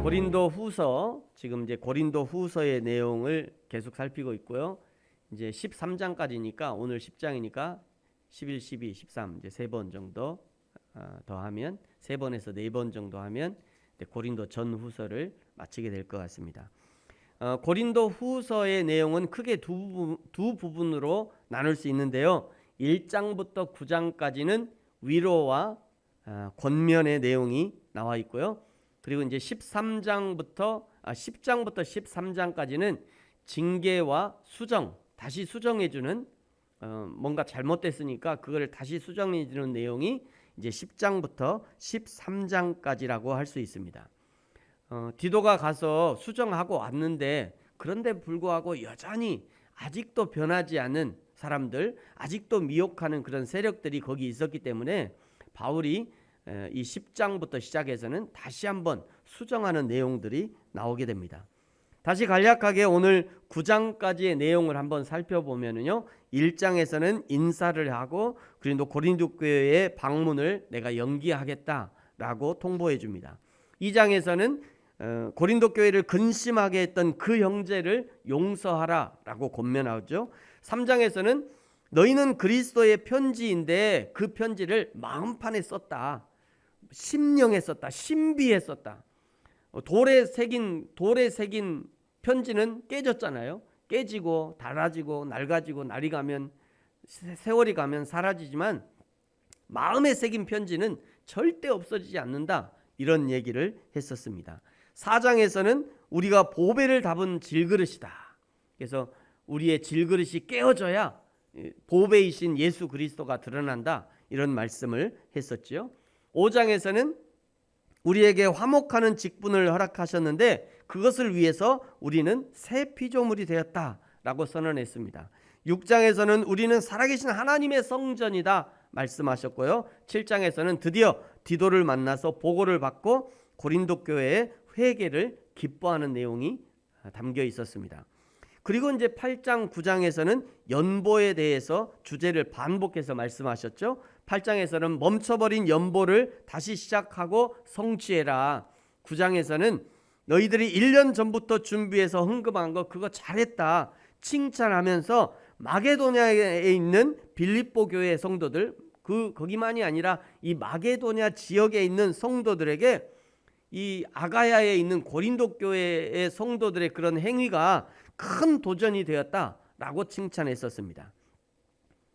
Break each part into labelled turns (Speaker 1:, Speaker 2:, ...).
Speaker 1: 고린도 후서, 지금 이제 고린도 후서의 내용을 계속 살피고 있고요. 이제 13장까지니까 오늘 10장이니까 11, 12, 13 이제 3번 정도 더 하면 3번에서 4번 정도 하면 고린도 전 후서를 마치게 될 것 같습니다. 고린도 후서의 내용은 크게 두 부분으로 나눌 수 있는데요. 1장부터 9장까지는 위로와 권면의 내용이 나와 있고요. 그리고 이제 10장부터 13장까지는 징계와 수정, 다시 수정해주는 뭔가 잘못됐으니까 그걸 다시 수정해주는 내용이 이제 10장부터 13장까지라고 할 수 있습니다. 디도가 가서 수정하고 왔는데 그런데 불구하고 여전히 아직도 변하지 않은 사람들, 아직도 미혹하는 그런 세력들이 거기 있었기 때문에 바울이 이 10장부터 시작해서는 다시 한번 수정하는 내용들이 나오게 됩니다. 다시 간략하게 오늘 9장까지의 내용을 한번 살펴보면요. 1장에서는 인사를 하고 그리고 고린도 교회의 방문을 내가 연기하겠다라고 통보해 줍니다. 2장에서는 고린도 교회를 근심하게 했던 그 형제를 용서하라라고 권면하죠. 3장에서는 너희는 그리스도의 편지인데 그 편지를 마음판에 썼다. 심령에 썼다. 신비에 썼다. 돌에 새긴 편지는 깨졌잖아요. 깨지고 닳아지고 낡아지고 날이 가면 세월이 가면 사라지지만 마음에 새긴 편지는 절대 없어지지 않는다. 이런 얘기를 했었습니다. 4장에서는 우리가 보배를 담은 질그릇이다. 그래서 우리의 질그릇이 깨어져야 보배이신 예수 그리스도가 드러난다. 이런 말씀을 했었죠. 5장에서는 우리에게 화목하는 직분을 허락하셨는데 그것을 위해서 우리는 새 피조물이 되었다라고 선언했습니다. 6장에서는 우리는 살아계신 하나님의 성전이다 말씀하셨고요. 7장에서는 드디어 디도를 만나서 보고를 받고 고린도 교회의 회개를 기뻐하는 내용이 담겨 있었습니다. 그리고 이제 8장, 9장에서는 연보에 대해서 주제를 반복해서 말씀하셨죠. 8장에서는 멈춰버린 연보를 다시 시작하고 성취해라. 9장에서는 너희들이 1년 전부터 준비해서 헌금한 거 그거 잘했다 칭찬하면서 마게도냐에 있는 빌립보 교회 성도들, 거기만이 아니라 이 마게도냐 지역에 있는 성도들에게 이 아가야에 있는 고린도 교회의 성도들의 그런 행위가 큰 도전이 되었다라고 칭찬했었습니다.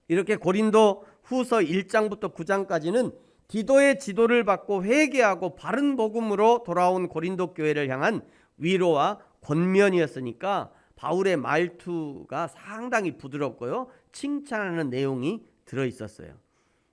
Speaker 1: 이렇게 고린도 후서 1장부터 9장까지는 디도의 지도를 받고 회개하고 바른 복음으로 돌아온 고린도 교회를 향한 위로와 권면이었으니까 바울의 말투가 상당히 부드럽고요. 칭찬하는 내용이 들어있었어요.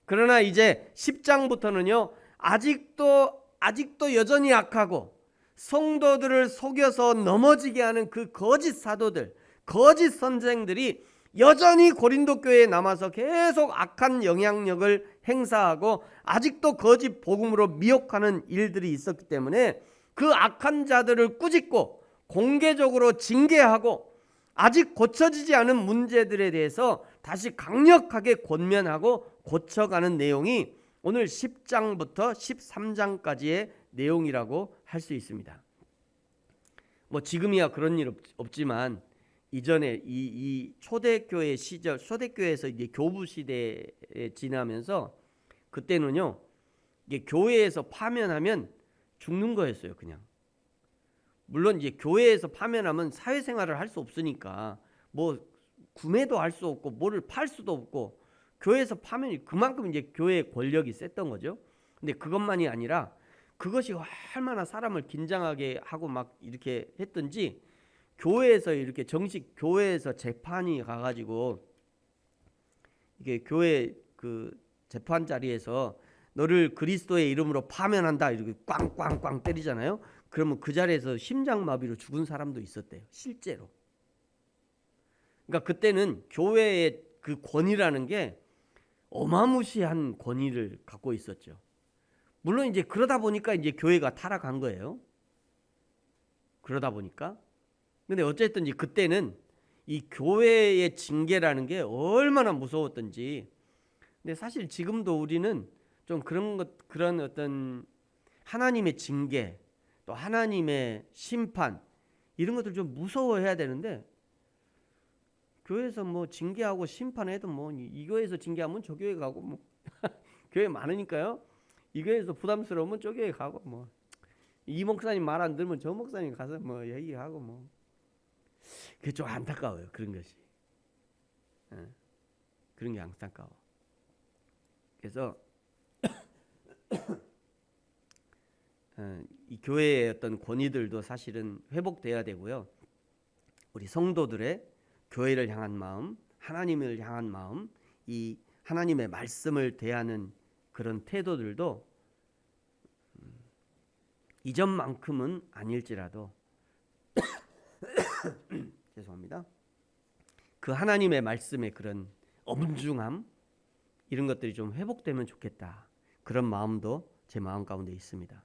Speaker 1: 그러나 이제 10장부터는요. 아직도 여전히 악하고 성도들을 속여서 넘어지게 하는 그 거짓 사도들, 거짓 선생들이 여전히 고린도 교회에 남아서 계속 악한 영향력을 행사하고 아직도 거짓 복음으로 미혹하는 일들이 있었기 때문에 그 악한 자들을 꾸짖고 공개적으로 징계하고 아직 고쳐지지 않은 문제들에 대해서 다시 강력하게 권면하고 고쳐가는 내용이 오늘 10장부터 13장까지의 내용이라고 할 수 있습니다. 뭐 지금이야 그런 일 없지만 이전에 이 초대교회 시절, 초대교회에서 이제 교부 시대에 지나면서 그때는요, 이게 교회에서 파면하면 죽는 거였어요, 그냥. 물론 이제 교회에서 파면하면 사회생활을 할 수 없으니까 뭐 구매도 할 수 없고 뭐를 팔 수도 없고 교회에서 파면이 그만큼 이제 교회의 권력이 셌던 거죠. 근데 그것만이 아니라 그것이 얼마나 사람을 긴장하게 하고 막 이렇게 했던지 교회에서 이렇게 정식 교회에서 재판이 가가지고 이게 교회 그 재판 자리에서 너를 그리스도의 이름으로 파면한다 이렇게 꽝꽝꽝 때리잖아요. 그러면 그 자리에서 심장마비로 죽은 사람도 있었대요. 실제로. 그러니까 그때는 교회의 그 권위라는 게 어마무시한 권위를 갖고 있었죠. 물론 이제 그러다 보니까 이제 교회가 타락한 거예요. 그러다 보니까. 근데 어쨌든 그때는 이 교회의 징계라는 게 얼마나 무서웠던지. 근데 사실 지금도 우리는 좀 그런 어떤 하나님의 징계, 또 하나님의 심판 이런 것들 좀 무서워해야 되는데, 교회에서 뭐 징계하고 심판해도 뭐 이 교회에서 징계하면 저 교회 가고 뭐 교회 많으니까요. 이 교회에서 부담스러우면 저 교회 가고 뭐 이 목사님 말 안 들으면 저 목사님 가서 뭐 얘기하고 뭐 그게 좀 안타까워요. 그런 것이. 그런 게 안타까워. 그래서 이 교회의 어떤 권위들도 사실은 회복돼야 되고요. 우리 성도들의 교회를 향한 마음, 하나님을 향한 마음, 이 하나님의 말씀을 대하는 그런 태도들도 이전만큼은 아닐지라도 죄송합니다. 그 하나님의 말씀의 그런 엄중함 이런 것들이 좀 회복되면 좋겠다. 그런 마음도 제 마음 가운데 있습니다.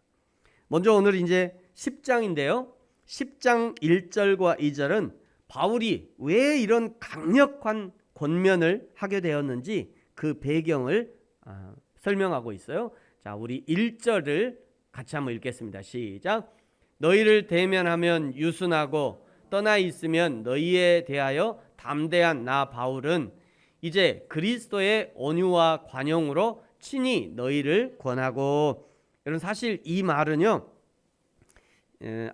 Speaker 1: 먼저 오늘 이제 10장인데요. 10장 1절과 2절은 바울이 왜 이런 강력한 권면을 하게 되었는지 그 배경을 설명하고 있어요. 자, 우리 1절을 같이 한번 읽겠습니다. 시작. 너희를 대면하면 유순하고 떠나 있으면 너희에 대하여 담대한 나 바울은 이제 그리스도의 온유와 관용으로 친히 너희를 권하고. 여러분 사실 이 말은요,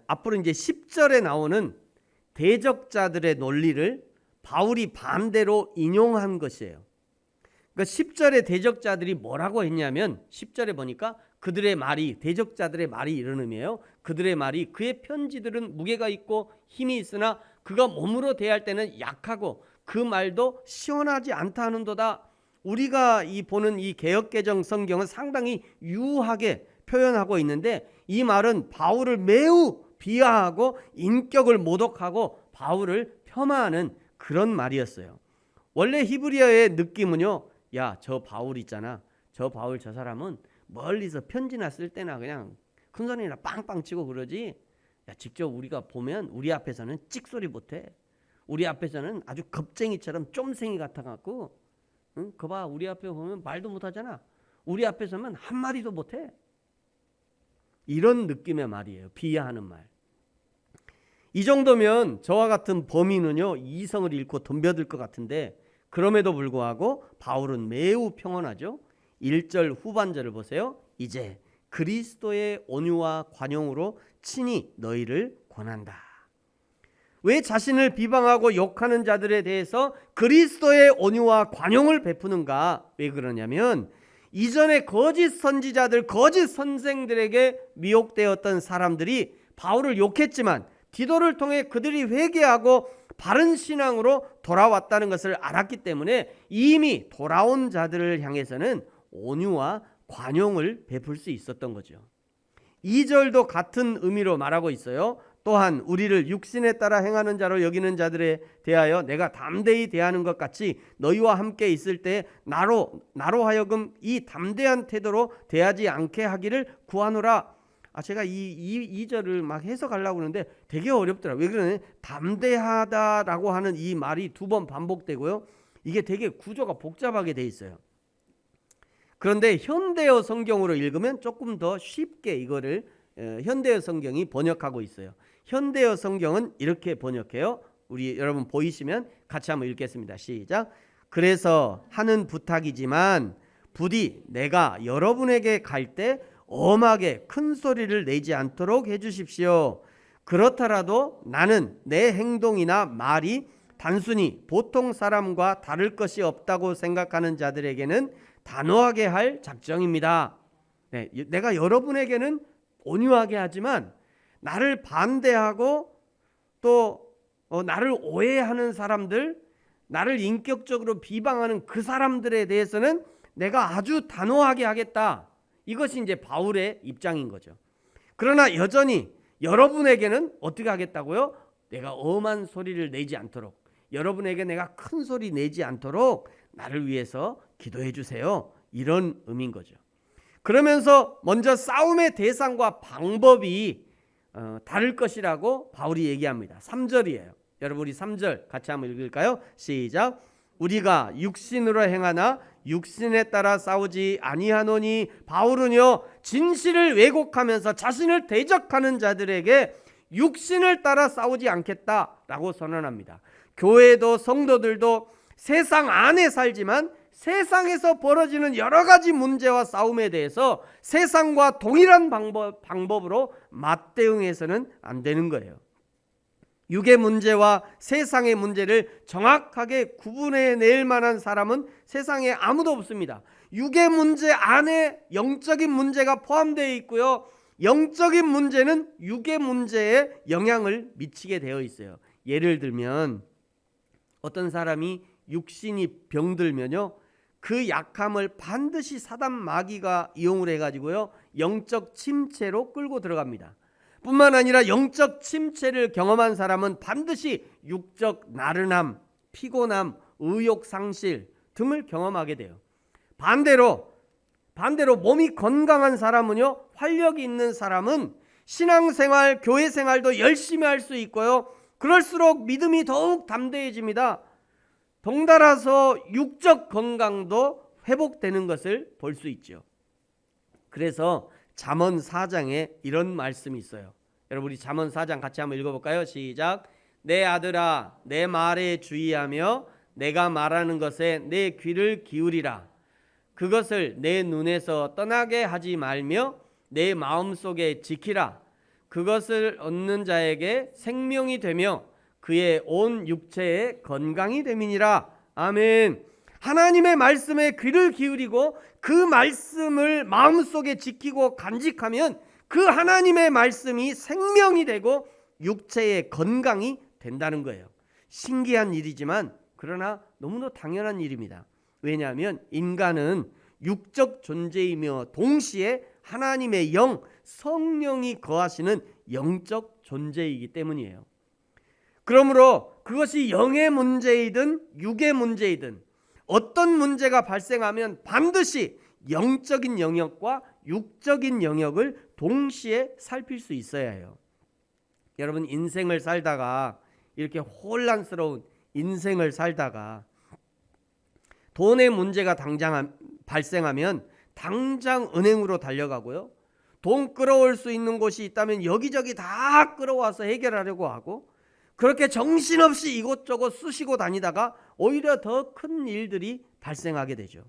Speaker 1: 앞으로 이제 10절에 나오는 대적자들의 논리를 바울이 반대로 인용한 것이에요. 그러니까 10절의 대적자들이 뭐라고 했냐면 10절에 보니까 그들의 말이, 대적자들의 말이 이런 의미예요. 그들의 말이 그의 편지들은 무게가 있고 힘이 있으나 그가 몸으로 대할 때는 약하고 그 말도 시원하지 않다 하는도다. 우리가 보는 이 개역개정 성경은 상당히 유하게 표현하고 있는데 이 말은 바울을 매우 비하하고 인격을 모독하고 바울을 폄하하는 그런 말이었어요. 원래 히브리어의 느낌은요, 야, 저 바울 있잖아. 저 바울 저 사람은 멀리서 편지나 쓸 때나 그냥 큰 소리나 빵빵 치고 그러지. 야, 직접 우리가 보면 우리 앞에서는 찍소리 못해. 우리 앞에서는 아주 겁쟁이처럼 쫌생이 같아갖고, 응? 그 봐, 우리 앞에 보면 말도 못하잖아. 우리 앞에 서면 한마디도 못해. 이런 느낌의 말이에요. 비하하는 말. 이 정도면 저와 같은 범인은요, 이성을 잃고 덤벼들 것 같은데 그럼에도 불구하고 바울은 매우 평온하죠. 1절 후반절을 보세요. 이제 그리스도의 온유와 관용으로 친히 너희를 권한다. 왜 자신을 비방하고 욕하는 자들에 대해서 그리스도의 온유와 관용을 베푸는가? 왜 그러냐면 이전에 거짓 선지자들, 거짓 선생들에게 미혹되었던 사람들이 바울을 욕했지만 디도를 통해 그들이 회개하고 바른 신앙으로 돌아왔다는 것을 알았기 때문에 이미 돌아온 자들을 향해서는 온유와 관용을 베풀 수 있었던 거죠. 2절도 같은 의미로 말하고 있어요. 또한 우리를 육신에 따라 행하는 자로 여기는 자들에 대하여 내가 담대히 대하는 것 같이 너희와 함께 있을 때 나로 하여금 이 담대한 태도로 대하지 않게 하기를 구하노라. 제가 이 2절을 막 해석하려고 하는데 되게 어렵더라고요. 왜 그러냐? 담대하다라고 하는 이 말이 2번 반복되고요. 이게 되게 구조가 복잡하게 돼 있어요. 그런데 현대어 성경으로 읽으면 조금 더 쉽게 이거를 현대어 성경이 번역하고 있어요. 현대어 성경은 이렇게 번역해요. 우리 여러분 보이시면 같이 한번 읽겠습니다. 시작. 그래서 하는 부탁이지만 부디 내가 여러분에게 갈 때 엄하게 큰 소리를 내지 않도록 해주십시오. 그렇더라도 나는 내 행동이나 말이 단순히 보통 사람과 다를 것이 없다고 생각하는 자들에게는 단호하게 할 작정입니다. 네, 내가 여러분에게는 온유하게 하지만 나를 반대하고 또 나를 오해하는 사람들, 나를 인격적으로 비방하는 그 사람들에 대해서는 내가 아주 단호하게 하겠다. 이것이 이제 바울의 입장인 거죠. 그러나 여전히 여러분에게는 어떻게 하겠다고요? 내가 엄한 소리를 내지 않도록, 여러분에게 내가 큰 소리 내지 않도록 나를 위해서 기도해 주세요. 이런 의미인 거죠. 그러면서 먼저 싸움의 대상과 방법이 다를 것이라고 바울이 얘기합니다. 3절이에요. 여러분 우리 3절 같이 한번 읽을까요? 시작. 우리가 육신으로 행하나 육신에 따라 싸우지 아니하노니, 바울은요 진실을 왜곡하면서 자신을 대적하는 자들에게 육신을 따라 싸우지 않겠다라고 선언합니다. 교회도 성도들도 세상 안에 살지만 세상에서 벌어지는 여러 가지 문제와 싸움에 대해서 세상과 동일한 방법으로 맞대응해서는 안 되는 거예요. 육의 문제와 세상의 문제를 정확하게 구분해낼 만한 사람은 세상에 아무도 없습니다. 육의 문제 안에 영적인 문제가 포함되어 있고요, 영적인 문제는 육의 문제에 영향을 미치게 되어 있어요. 예를 들면 어떤 사람이 육신이 병들면요, 그 약함을 반드시 사단 마귀가 이용을 해가지고요 영적 침체로 끌고 들어갑니다. 뿐만 아니라 영적 침체를 경험한 사람은 반드시 육적 나른함, 피곤함, 의욕 상실 등을 경험하게 돼요. 반대로 몸이 건강한 사람은요, 활력이 있는 사람은 신앙생활, 교회생활도 열심히 할 수 있고요, 그럴수록 믿음이 더욱 담대해집니다. 덩달아서 육적 건강도 회복되는 것을 볼 수 있죠. 그래서 잠언 4장에 이런 말씀이 있어요. 여러분, 우리 잠언 4장 같이 한번 읽어볼까요? 시작. 내 아들아, 내 말에 주의하며 내가 말하는 것에 내 귀를 기울이라. 그것을 내 눈에서 떠나게 하지 말며 내 마음속에 지키라. 그것을 얻는 자에게 생명이 되며 그의 온 육체에 건강이 됨이니라. 아멘. 하나님의 말씀에 귀를 기울이고 그 말씀을 마음속에 지키고 간직하면 그 하나님의 말씀이 생명이 되고 육체의 건강이 된다는 거예요. 신기한 일이지만 그러나 너무나 당연한 일입니다. 왜냐하면 인간은 육적 존재이며 동시에 하나님의 영, 성령이 거하시는 영적 존재이기 때문이에요. 그러므로 그것이 영의 문제이든 육의 문제이든 어떤 문제가 발생하면 반드시 영적인 영역과 육적인 영역을 동시에 살필 수 있어야 해요. 여러분, 인생을 살다가 이렇게 혼란스러운 인생을 살다가 돈의 문제가 발생하면 당장 은행으로 달려가고요, 돈 끌어올 수 있는 곳이 있다면 여기저기 다 끌어와서 해결하려고 하고, 그렇게 정신없이 이곳저곳 쑤시고 다니다가 오히려 더 큰 일들이 발생하게 되죠.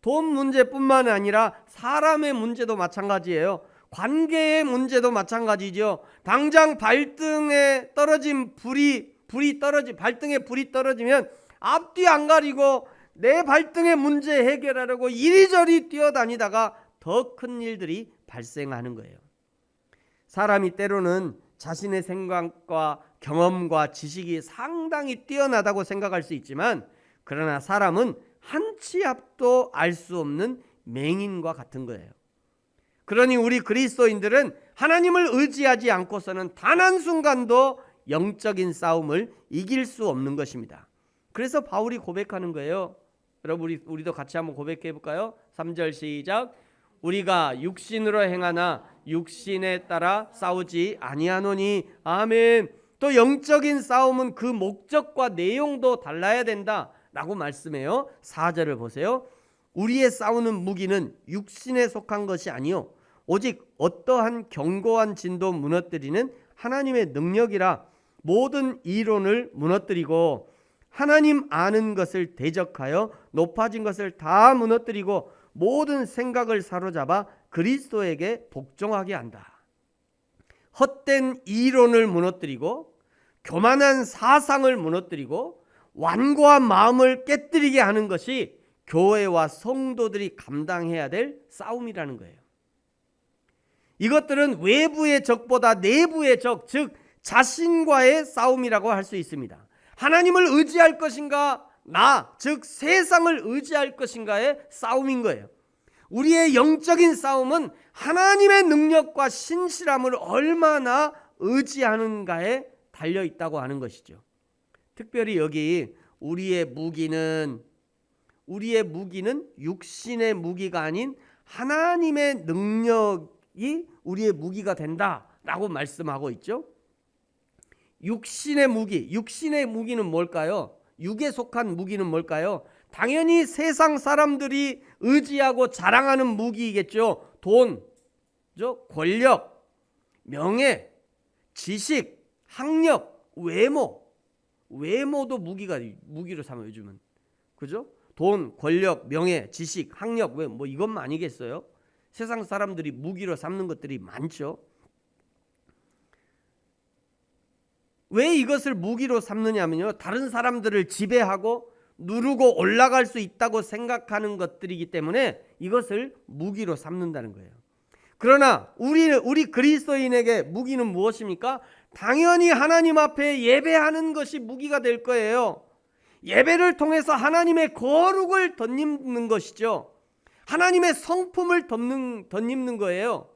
Speaker 1: 돈 문제뿐만 아니라 사람의 문제도 마찬가지예요. 관계의 문제도 마찬가지죠. 당장 발등에 떨어진 발등에 불이 떨어지면 앞뒤 안 가리고 내 발등의 문제 해결하려고 이리저리 뛰어다니다가 더 큰 일들이 발생하는 거예요. 사람이 때로는 자신의 생각과 경험과 지식이 상당히 뛰어나다고 생각할 수 있지만, 그러나 사람은 한 치 앞도 알 수 없는 맹인과 같은 거예요. 그러니 우리 그리스도인들은 하나님을 의지하지 않고서는 단 한순간도 영적인 싸움을 이길 수 없는 것입니다. 그래서 바울이 고백하는 거예요. 여러분, 우리도 같이 한번 고백해 볼까요? 3절 시작. 우리가 육신으로 행하나 육신에 따라 싸우지 아니하노니. 아멘. 또 영적인 싸움은 그 목적과 내용도 달라야 된다 라고 말씀해요. 4절을 보세요. 우리의 싸우는 무기는 육신에 속한 것이 아니요 오직 어떠한 견고한 진도 무너뜨리는 하나님의 능력이라. 모든 이론을 무너뜨리고 하나님 아는 것을 대적하여 높아진 것을 다 무너뜨리고 모든 생각을 사로잡아 그리스도에게 복종하게 한다. 헛된 이론을 무너뜨리고 교만한 사상을 무너뜨리고 완고한 마음을 깨뜨리게 하는 것이 교회와 성도들이 감당해야 될 싸움이라는 거예요. 이것들은 외부의 적보다 내부의 적, 즉 자신과의 싸움이라고 할 수 있습니다. 하나님을 의지할 것인가, 즉 세상을 의지할 것인가의 싸움인 거예요. 우리의 영적인 싸움은 하나님의 능력과 신실함을 얼마나 의지하는가에 달려 있다고 하는 것이죠. 특별히 여기 우리의 무기는 육신의 무기가 아닌 하나님의 능력이 우리의 무기가 된다라고 말씀하고 있죠. 육신의 무기는 뭘까요? 육에 속한 무기는 뭘까요? 당연히 세상 사람들이 의지하고 자랑하는 무기이겠죠. 돈, 권력, 명예, 지식, 학력, 외모도 무기로 삼아요, 요즘은. 그죠? 돈, 권력, 명예, 지식, 학력, 뭐 이것만 아니겠어요? 세상 사람들이 무기로 삼는 것들이 많죠. 왜 이것을 무기로 삼느냐면요, 다른 사람들을 지배하고 누르고 올라갈 수 있다고 생각하는 것들이기 때문에 이것을 무기로 삼는다는 거예요. 그러나 우리 그리스도인에게 무기는 무엇입니까? 당연히 하나님 앞에 예배하는 것이 무기가 될 거예요. 예배를 통해서 하나님의 거룩을 덧입는 것이죠. 하나님의 성품을 덧입는 거예요.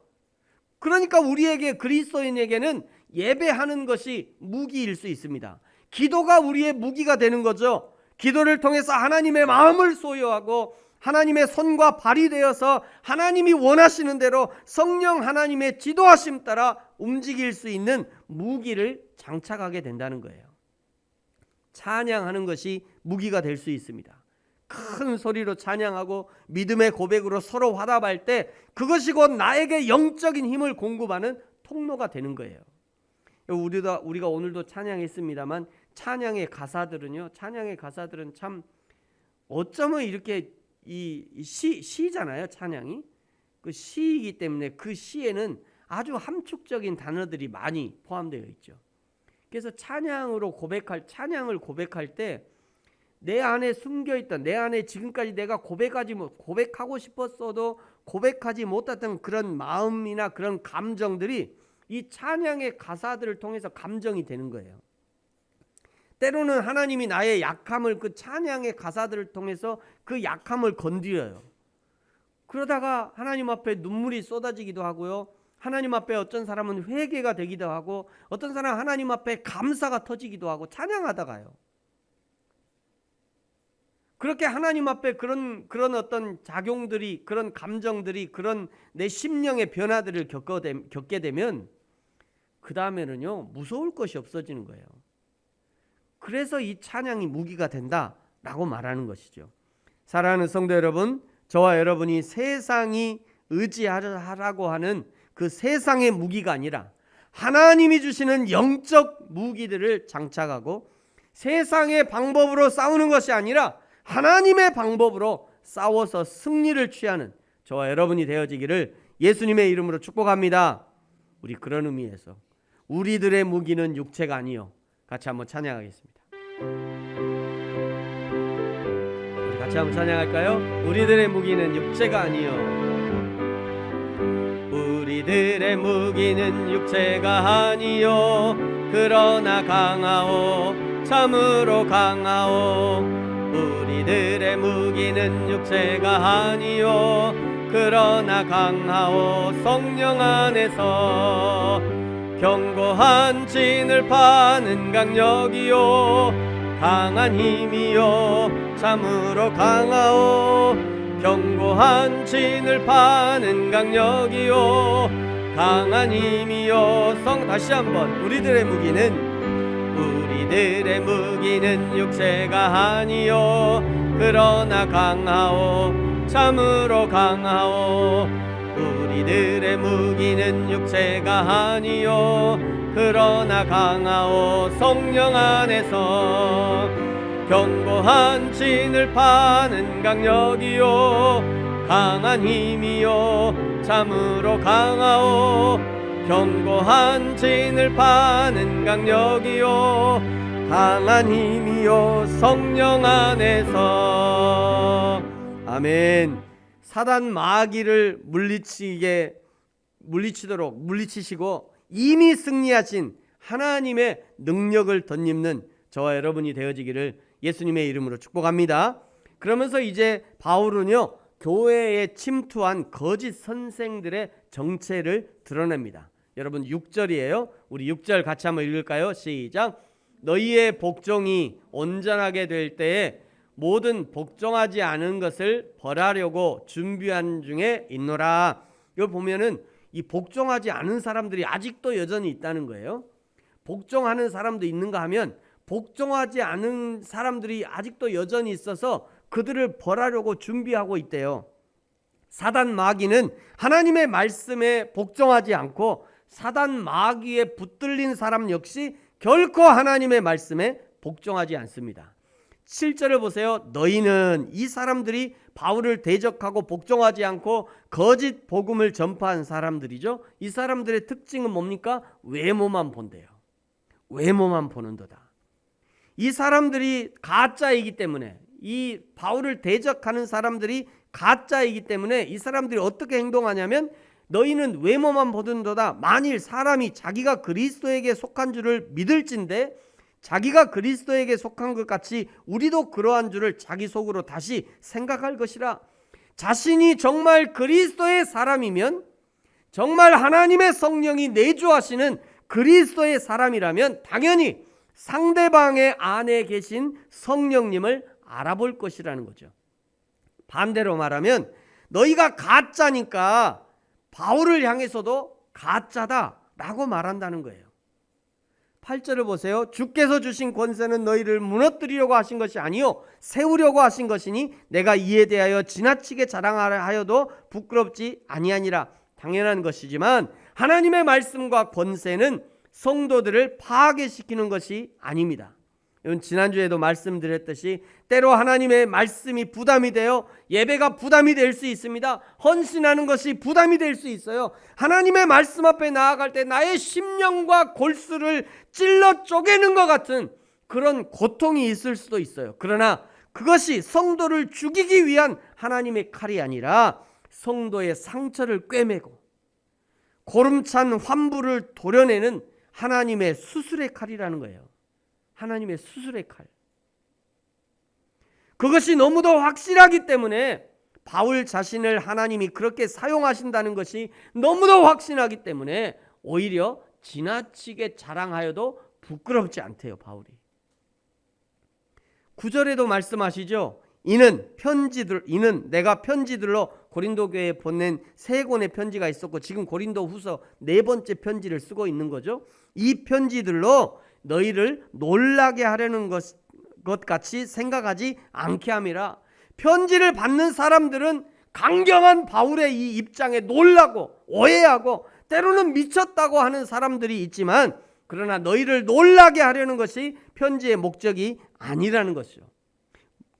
Speaker 1: 그러니까 우리에게, 그리스도인에게는 예배하는 것이 무기일 수 있습니다. 기도가 우리의 무기가 되는 거죠. 기도를 통해서 하나님의 마음을 소유하고 하나님의 손과 발이 되어서 하나님이 원하시는 대로 성령 하나님의 지도하심 따라 움직일 수 있는 무기를 장착하게 된다는 거예요. 찬양하는 것이 무기가 될 수 있습니다. 큰 소리로 찬양하고 믿음의 고백으로 서로 화답할 때 그것이 곧 나에게 영적인 힘을 공급하는 통로가 되는 거예요. 우리가 오늘도 찬양했습니다만 찬양의 가사들은 참 어쩌면 이렇게 시잖아요. 찬양이 그 시이기 때문에 그 시에는 아주 함축적인 단어들이 많이 포함되어 있죠. 그래서 찬양을 고백할 때 내 안에 숨겨있던, 내 안에 지금까지 내가 고백하고 싶었어도 고백하지 못했던 그런 마음이나 그런 감정들이 이 찬양의 가사들을 통해서 감정이 되는 거예요. 때로는 하나님이 나의 약함을 그 찬양의 가사들을 통해서 그 약함을 건드려요. 그러다가 하나님 앞에 눈물이 쏟아지기도 하고요. 하나님 앞에 어떤 사람은 회개가 되기도 하고 어떤 사람은 하나님 앞에 감사가 터지기도 하고 찬양하다가요. 그렇게 하나님 앞에 그런 어떤 작용들이, 그런 감정들이, 그런 내 심령의 변화들을 겪게 되면 그 다음에는요, 무서울 것이 없어지는 거예요. 그래서 이 찬양이 무기가 된다라고 말하는 것이죠. 사랑하는 성도 여러분, 저와 여러분이 세상이 의지하라고 하는 그 세상의 무기가 아니라 하나님이 주시는 영적 무기들을 장착하고 세상의 방법으로 싸우는 것이 아니라 하나님의 방법으로 싸워서 승리를 취하는 저와 여러분이 되어지기를 예수님의 이름으로 축복합니다. 우리 그런 의미에서 우리들의 무기는 육체가 아니요, 같이 한번 찬양하겠습니다. 우리 같이 한번 찬양할까요? 우리들의 무기는 육체가 아니요, 우리들의 무기는 육체가 아니요, 그러나 강하오, 참으로 강하오. 우리들의 무기는 육체가 아니요, 그러나 강하오, 성령 안에서 견고한 진을 파는 강력이요, 강한 힘이요, 참으로 강하오. 견고한 진을 파는 강력이요, 강한 힘이요, 다시 한번. 우리들의 무기는 육체가 아니요, 그러나 강하오, 참으로 강하오. 우리들의 무기는 육체가 아니요, 그러나 강하오, 성령 안에서 견고한 진을 파는 강력이요, 강한 힘이요, 참으로 강하오. 견고한 진을 파는 강력이요, 강한 힘이요, 성령 안에서. 아멘. 사단 마귀를 물리치시고 이미 승리하신 하나님의 능력을 덧입는 저와 여러분이 되어지기를 예수님의 이름으로 축복합니다. 그러면서 이제 바울은요, 교회에 침투한 거짓 선생들의 정체를 드러냅니다. 여러분 6절이에요. 우리 6절 같이 한번 읽을까요? 시작. 너희의 복종이 온전하게 될 때에 모든 복종하지 않은 것을 벌하려고 준비한 중에 있노라. 이걸 보면은 이 복종하지 않은 사람들이 아직도 여전히 있다는 거예요. 복종하는 사람도 있는가 하면 복종하지 않은 사람들이 아직도 여전히 있어서 그들을 벌하려고 준비하고 있대요. 사단 마귀는 하나님의 말씀에 복종하지 않고 사단 마귀에 붙들린 사람 역시 결코 하나님의 말씀에 복종하지 않습니다. 7절을 보세요. 너희는 이 사람들이 바울을 대적하고 복종하지 않고 거짓 복음을 전파한 사람들이죠. 이 사람들의 특징은 뭡니까? 외모만 본대요. 외모만 보는도다. 이 사람들이 가짜이기 때문에, 이 바울을 대적하는 사람들이 가짜이기 때문에 이 사람들이 어떻게 행동하냐면 너희는 외모만 보는도다. 만일 사람이 자기가 그리스도에게 속한 줄을 믿을진데 자기가 그리스도에게 속한 것 같이 우리도 그러한 줄을 자기 속으로 다시 생각할 것이라. 자신이 정말 그리스도의 사람이면, 정말 하나님의 성령이 내주하시는 그리스도의 사람이라면 당연히 상대방의 안에 계신 성령님을 알아볼 것이라는 거죠. 반대로 말하면 너희가 가짜니까 바울을 향해서도 가짜다라고 말한다는 거예요. 8절을 보세요. 주께서 주신 권세는 너희를 무너뜨리려고 하신 것이 아니요 세우려고 하신 것이니 내가 이에 대하여 지나치게 자랑하여도 부끄럽지 아니하니라. 당연한 것이지만 하나님의 말씀과 권세는 성도들을 파괴시키는 것이 아닙니다. 이건 지난주에도 말씀드렸듯이 때로 하나님의 말씀이 부담이 되어 예배가 부담이 될 수 있습니다. 헌신하는 것이 부담이 될 수 있어요. 하나님의 말씀 앞에 나아갈 때 나의 심령과 골수를 찔러 쪼개는 것 같은 그런 고통이 있을 수도 있어요. 그러나 그것이 성도를 죽이기 위한 하나님의 칼이 아니라 성도의 상처를 꿰매고 고름찬 환부를 도려내는 하나님의 수술의 칼이라는 거예요. 하나님의 수술의 칼. 그것이 너무도 확실하기 때문에 바울 자신을 하나님이 그렇게 사용하신다는 것이 너무도 확신하기 때문에 오히려 지나치게 자랑하여도 부끄럽지 않대요. 바울이 9절에도 말씀하시죠. 이는 내가 편지들로 고린도 교회에 보낸 3권의 편지가 있었고 지금 고린도 후서 4번째 편지를 쓰고 있는 거죠. 이 편지들로 너희를 놀라게 하려는 것 같이 생각하지 않게 함이라. 편지를 받는 사람들은 강경한 바울의 이 입장에 놀라고 오해하고 때로는 미쳤다고 하는 사람들이 있지만 그러나 너희를 놀라게 하려는 것이 편지의 목적이 아니라는 것이죠.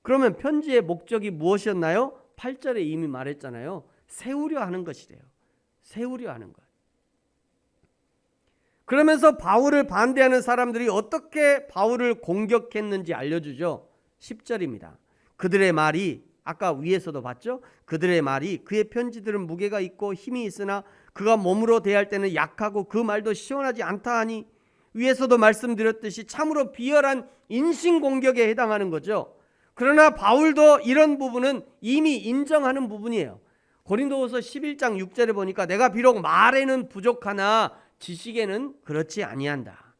Speaker 1: 그러면 편지의 목적이 무엇이었나요? 8절에 이미 말했잖아요. 세우려 하는 것이래요. 세우려 하는 것. 그러면서 바울을 반대하는 사람들이 어떻게 바울을 공격했는지 알려주죠. 10절입니다. 그들의 말이 아까 위에서도 봤죠. 그들의 말이 그의 편지들은 무게가 있고 힘이 있으나 그가 몸으로 대할 때는 약하고 그 말도 시원하지 않다 하니 위에서도 말씀드렸듯이 참으로 비열한 인신공격에 해당하는 거죠. 그러나 바울도 이런 부분은 이미 인정하는 부분이에요. 고린도후서 11장 6절에 보니까 내가 비록 말에는 부족하나 지식에는 그렇지 아니한다.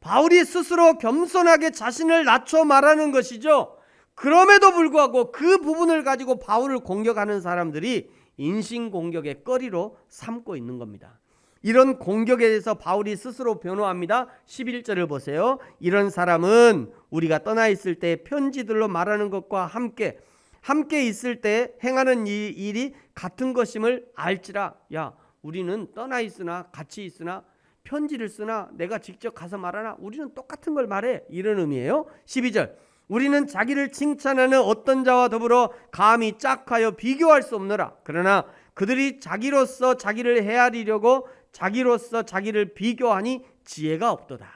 Speaker 1: 바울이 스스로 겸손하게 자신을 낮춰 말하는 것이죠. 그럼에도 불구하고 그 부분을 가지고 바울을 공격하는 사람들이 인신공격의 거리로 삼고 있는 겁니다. 이런 공격에 대해서 바울이 스스로 변호합니다. 11절을 보세요. 이런 사람은 우리가 떠나 있을 때 편지들로 말하는 것과 함께 있을 때 행하는 일이 같은 것임을 알지라. 야, 우리는 떠나 있으나 같이 있으나 편지를 쓰나 내가 직접 가서 말하나 우리는 똑같은 걸 말해. 이런 의미예요. 12절. 우리는 자기를 칭찬하는 어떤 자와 더불어 감히 짝하여 비교할 수 없노라. 그러나 그들이 자기로서 자기를 헤아리려고 자기로서 자기를 비교하니 지혜가 없도다.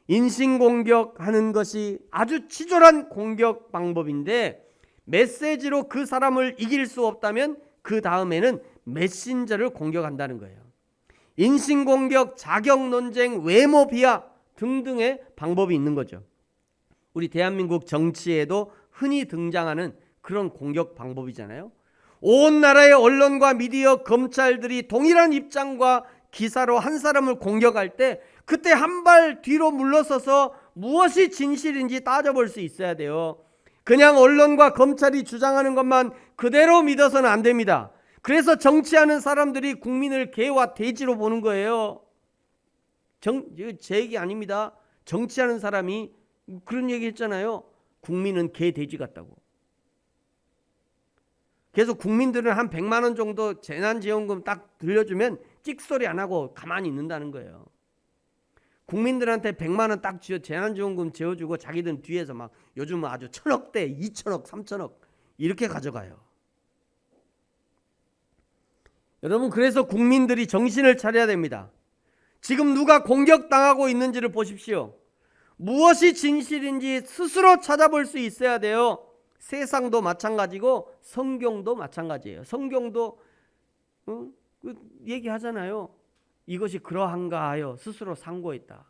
Speaker 1: 인신공격하는 것이 아주 치졸한 공격 방법인데 메시지로 그 사람을 이길 수 없다면 그 다음에는 메신저를 공격한다는 거예요. 인신공격, 자격논쟁, 외모 비하 등등의 방법이 있는 거죠. 우리 대한민국 정치에도 흔히 등장하는 그런 공격 방법이잖아요. 온 나라의 언론과 미디어, 검찰들이 동일한 입장과 기사로 한 사람을 공격할 때 그때 한 발 뒤로 물러서서 무엇이 진실인지 따져볼 수 있어야 돼요. 그냥 언론과 검찰이 주장하는 것만 그대로 믿어서는 안 됩니다. 그래서 정치하는 사람들이 국민을 개와 돼지로 보는 거예요. 제 얘기 아닙니다. 정치하는 사람이 그런 얘기 했잖아요. 국민은 개, 돼지 같다고. 그래서 국민들은 한 100만 원 정도 재난지원금 딱 들려주면 찍소리 안 하고 가만히 있는다는 거예요. 국민들한테 100만 원 딱 재난지원금 지어주고 자기들은 뒤에서 막 요즘은 아주 1000억대, 2000억, 3000억 이렇게 가져가요. 여러분, 그래서 국민들이 정신을 차려야 됩니다. 지금 누가 공격당하고 있는지를 보십시오. 무엇이 진실인지 스스로 찾아볼 수 있어야 돼요. 세상도 마찬가지고 성경도 마찬가지예요. 성경도 얘기하잖아요. 이것이 그러한가 하여 스스로 상고했다.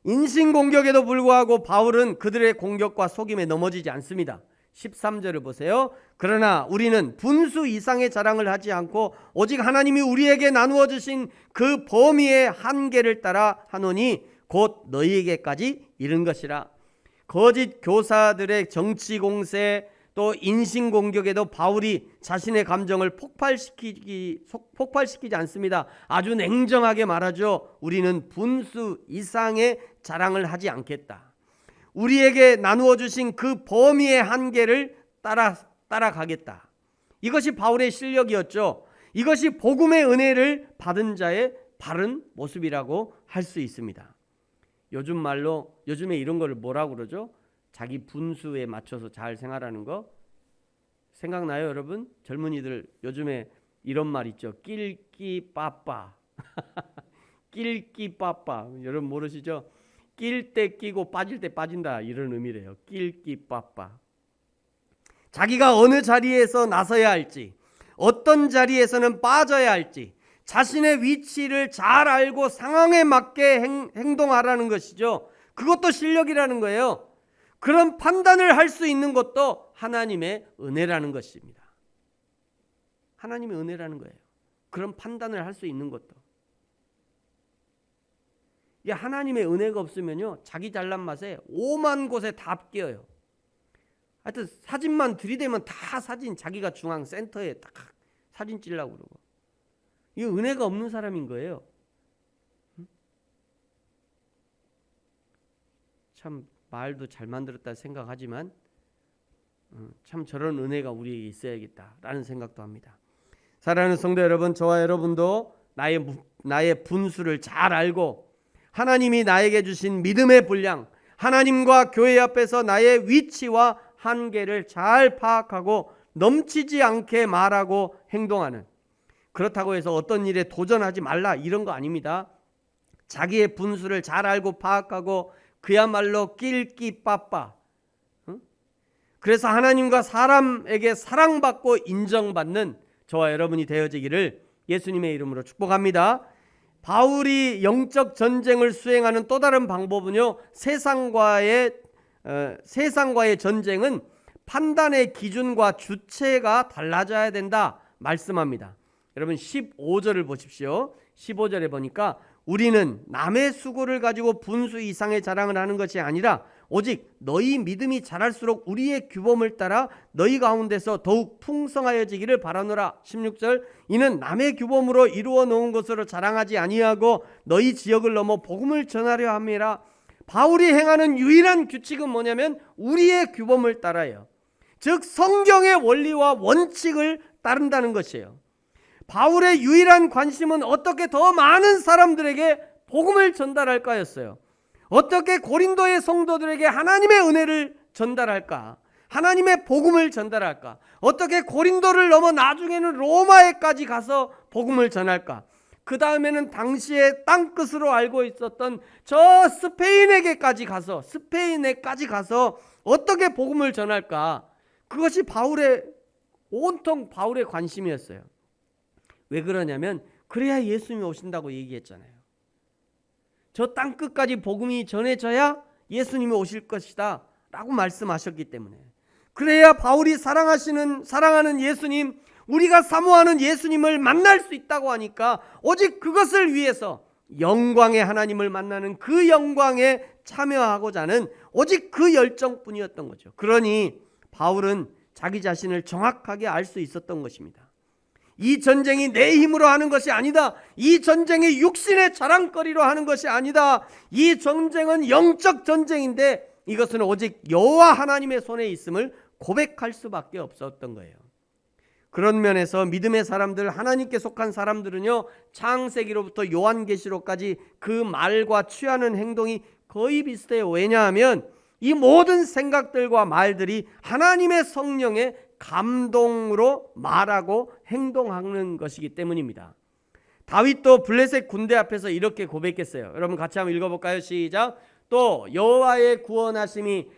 Speaker 1: 인신공격에도 불구하고 바울은 그들의 공격과 속임에 넘어지지 않습니다. 13절을 보세요. 그러나 우리는 분수 이상의 자랑을 하지 않고 오직 하나님이 우리에게 나누어 주신 그 범위의 한계를 따라 하노니 곧 너희에게까지 이른 것이라. 거짓 교사들의 정치 공세 또 인신 공격에도 바울이 자신의 감정을 폭발시키지 않습니다. 아주 냉정하게 말하죠. 우리는 분수 이상의 자랑을 하지 않겠다. 우리에게 나누어 주신 그 범위의 한계를 따라가겠다. 이것이 바울의 실력이었죠. 이것이 복음의 은혜를 받은 자의 바른 모습이라고 할 수 있습니다. 요즘에 이런 거를 뭐라고 그러죠? 자기 분수에 맞춰서 잘 생활하는 거 생각나요, 여러분? 젊은이들 요즘에 이런 말 있죠. 낄끼빠빠. 낄끼빠빠. 여러분 모르시죠? 낄 때 끼고 빠질 때 빠진다, 이런 의미래요. 낄끼빠빠. 자기가 어느 자리에서 나서야 할지, 어떤 자리에서는 빠져야 할지 자신의 위치를 잘 알고 상황에 맞게 행동하라는 것이죠. 그것도 실력이라는 거예요. 그런 판단을 할 수 있는 것도 하나님의 은혜라는 것입니다. 하나님의 은혜라는 거예요. 그런 판단을 할 수 있는 것도. 이게 하나님의 은혜가 없으면요, 자기 잘난 맛에 오만 곳에 다 끼어요. 하여튼 사진만 들이대면 다 사진, 자기가 중앙 센터에 딱 사진 찍으려고 그러고. 이게 은혜가 없는 사람인 거예요. 참 말도 잘 만들었다 생각하지만 참 저런 은혜가 우리에게 있어야겠다라는 생각도 합니다. 사랑하는 성도 여러분, 저와 여러분도 나의 분수를 잘 알고 하나님이 나에게 주신 믿음의 분량, 하나님과 교회 앞에서 나의 위치와 한계를 잘 파악하고 넘치지 않게 말하고 행동하는, 그렇다고 해서 어떤 일에 도전하지 말라 이런 거 아닙니다. 자기의 분수를 잘 알고 파악하고 그야말로 낄끼빠빠. 그래서 하나님과 사람에게 사랑받고 인정받는 저와 여러분이 되어지기를 예수님의 이름으로 축복합니다. 바울이 영적 전쟁을 수행하는 또 다른 방법은요, 세상과의 전쟁은 판단의 기준과 주체가 달라져야 된다 말씀합니다. 여러분 15절을 보십시오. 15절에 보니까 우리는 남의 수고를 가지고 분수 이상의 자랑을 하는 것이 아니라 오직 너희 믿음이 자랄수록 우리의 규범을 따라 너희 가운데서 더욱 풍성하여지기를 바라노라. 16절 이는 남의 규범으로 이루어 놓은 것으로 자랑하지 아니하고 너희 지역을 넘어 복음을 전하려 함이라. 바울이 행하는 유일한 규칙은 뭐냐면 우리의 규범을 따라요. 즉 성경의 원리와 원칙을 따른다는 것이에요. 바울의 유일한 관심은 어떻게 더 많은 사람들에게 복음을 전달할까였어요. 어떻게 고린도의 성도들에게 하나님의 은혜를 전달할까? 하나님의 복음을 전달할까? 어떻게 고린도를 넘어 나중에는 로마에까지 가서 복음을 전할까? 그 다음에는 당시에 땅끝으로 알고 있었던 저 스페인에까지 가서 어떻게 복음을 전할까? 그것이 온통 바울의 관심이었어요. 왜 그러냐면 그래야 예수님이 오신다고 얘기했잖아요. 저 땅끝까지 복음이 전해져야 예수님이 오실 것이다 라고 말씀하셨기 때문에, 그래야 바울이 사랑하는 예수님, 우리가 사모하는 예수님을 만날 수 있다고 하니까 오직 그것을 위해서 영광의 하나님을 만나는 그 영광에 참여하고자 하는 오직 그 열정뿐이었던 거죠. 그러니 바울은 자기 자신을 정확하게 알 수 있었던 것입니다. 이 전쟁이 내 힘으로 하는 것이 아니다. 이 전쟁이 육신의 자랑거리로 하는 것이 아니다. 이 전쟁은 영적 전쟁인데 이것은 오직 여호와 하나님의 손에 있음을 고백할 수밖에 없었던 거예요. 그런 면에서 믿음의 사람들, 하나님께 속한 사람들은요, 창세기로부터 요한계시록까지 그 말과 취하는 행동이 거의 비슷해요. 왜냐하면 이 모든 생각들과 말들이 하나님의 성령의 감동으로 말하고 행동하는 것이기 때문입니다. 다윗도 블레셋 군대 앞에서 이렇게 고백했어요. 여러분 같이 한번 읽어볼까요? 시작. 또 여호와의 구원하심이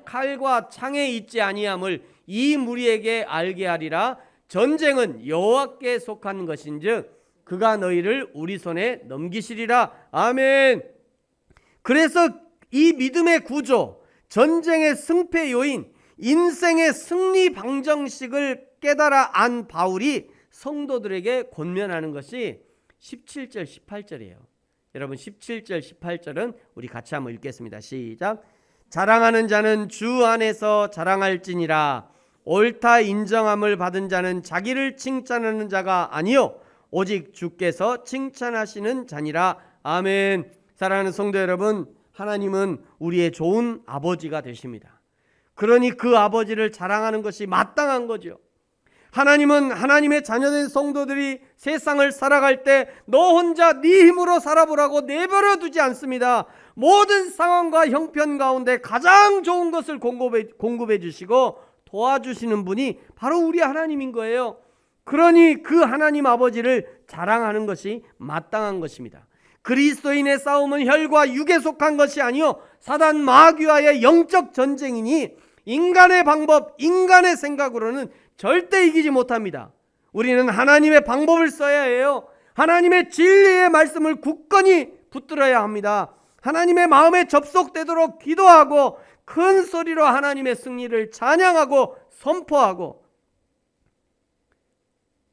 Speaker 1: 칼과 창에 있지 아니함을 이 무리에게 알게 하리라. 전쟁은 여호와께 속한 것인즉 그가 너희를 우리 손에 넘기시리라. 아멘. 그래서 이 믿음의 구조, 전쟁의 승패 요인, 인생의 승리 방정식을 깨달아 안 바울이 성도들에게 권면하는 것이 17절 18절이에요. 여러분 17절 18절은 우리 같이 한번 읽겠습니다. 시작. 자랑하는 자는 주 안에서 자랑할지니라. 옳다 인정함을 받은 자는 자기를 칭찬하는 자가 아니요 오직 주께서 칭찬하시는 자니라. 아멘. 사랑하는 성도 여러분, 하나님은 우리의 좋은 아버지가 되십니다. 그러니 그 아버지를 자랑하는 것이 마땅한 거죠. 하나님은 하나님의 자녀된 성도들이 세상을 살아갈 때 너 혼자 네 힘으로 살아보라고 내버려 두지 않습니다. 모든 상황과 형편 가운데 가장 좋은 것을 공급해 주시고 도와주시는 분이 바로 우리 하나님인 거예요. 그러니 그 하나님 아버지를 자랑하는 것이 마땅한 것입니다. 그리스도인의 싸움은 혈과 육에 속한 것이 아니요 사단 마귀와의 영적 전쟁이니 인간의 방법, 인간의 생각으로는 절대 이기지 못합니다. 우리는 하나님의 방법을 써야 해요. 하나님의 진리의 말씀을 굳건히 붙들어야 합니다. 하나님의 마음에 접속되도록 기도하고 큰 소리로 하나님의 승리를 찬양하고 선포하고,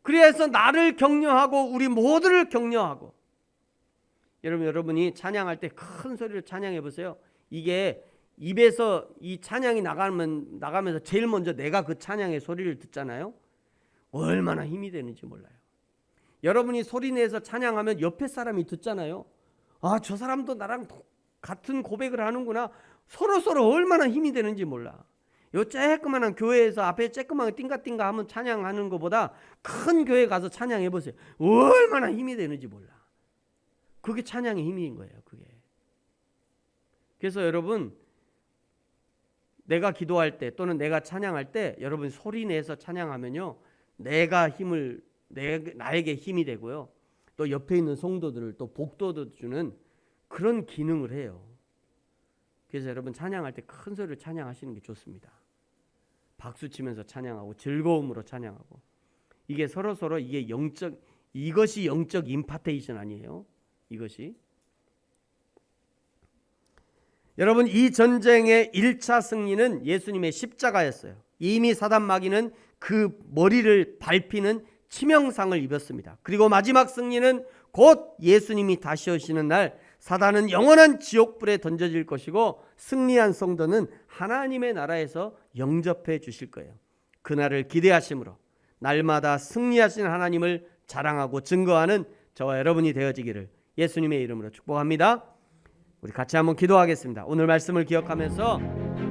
Speaker 1: 그래서 나를 격려하고 우리 모두를 격려하고. 여러분이 찬양할 때 큰 소리로 찬양해 보세요. 이게 입에서 이 찬양이 나가면서 제일 먼저 내가 그 찬양의 소리를 듣잖아요. 얼마나 힘이 되는지 몰라요. 여러분이 소리 내서 찬양하면 옆에 사람이 듣잖아요. 아, 저 사람도 나랑 같은 고백을 하는구나. 서로 얼마나 힘이 되는지 몰라. 요 쬐끄만한 교회에서 앞에 쬐끄만하게 띵가띵가 하면 찬양하는 것보다 큰 교회 가서 찬양해 보세요. 얼마나 힘이 되는지 몰라. 그게 찬양의 힘인 거예요. 그게. 그래서 여러분, 내가 기도할 때 또는 내가 찬양할 때 여러분 소리 내서 찬양하면요, 나에게 힘이 되고요, 또 옆에 있는 성도들을 또 복도도 주는 그런 기능을 해요. 그래서 여러분 찬양할 때 큰 소리로 찬양하시는 게 좋습니다. 박수 치면서 찬양하고 즐거움으로 찬양하고. 이게 서로 이것이 영적 임파테이션 아니에요? 이것이. 여러분, 이 전쟁의 1차 승리는 예수님의 십자가였어요. 이미 사단 마귀는 그 머리를 밟히는 치명상을 입었습니다. 그리고 마지막 승리는 곧 예수님이 다시 오시는 날 사단은 영원한 지옥불에 던져질 것이고 승리한 성도는 하나님의 나라에서 영접해 주실 거예요. 그날을 기대하심으로 날마다 승리하신 하나님을 자랑하고 증거하는 저와 여러분이 되어지기를 예수님의 이름으로 축복합니다. 우리 같이 한번 기도하겠습니다. 오늘 말씀을 기억하면서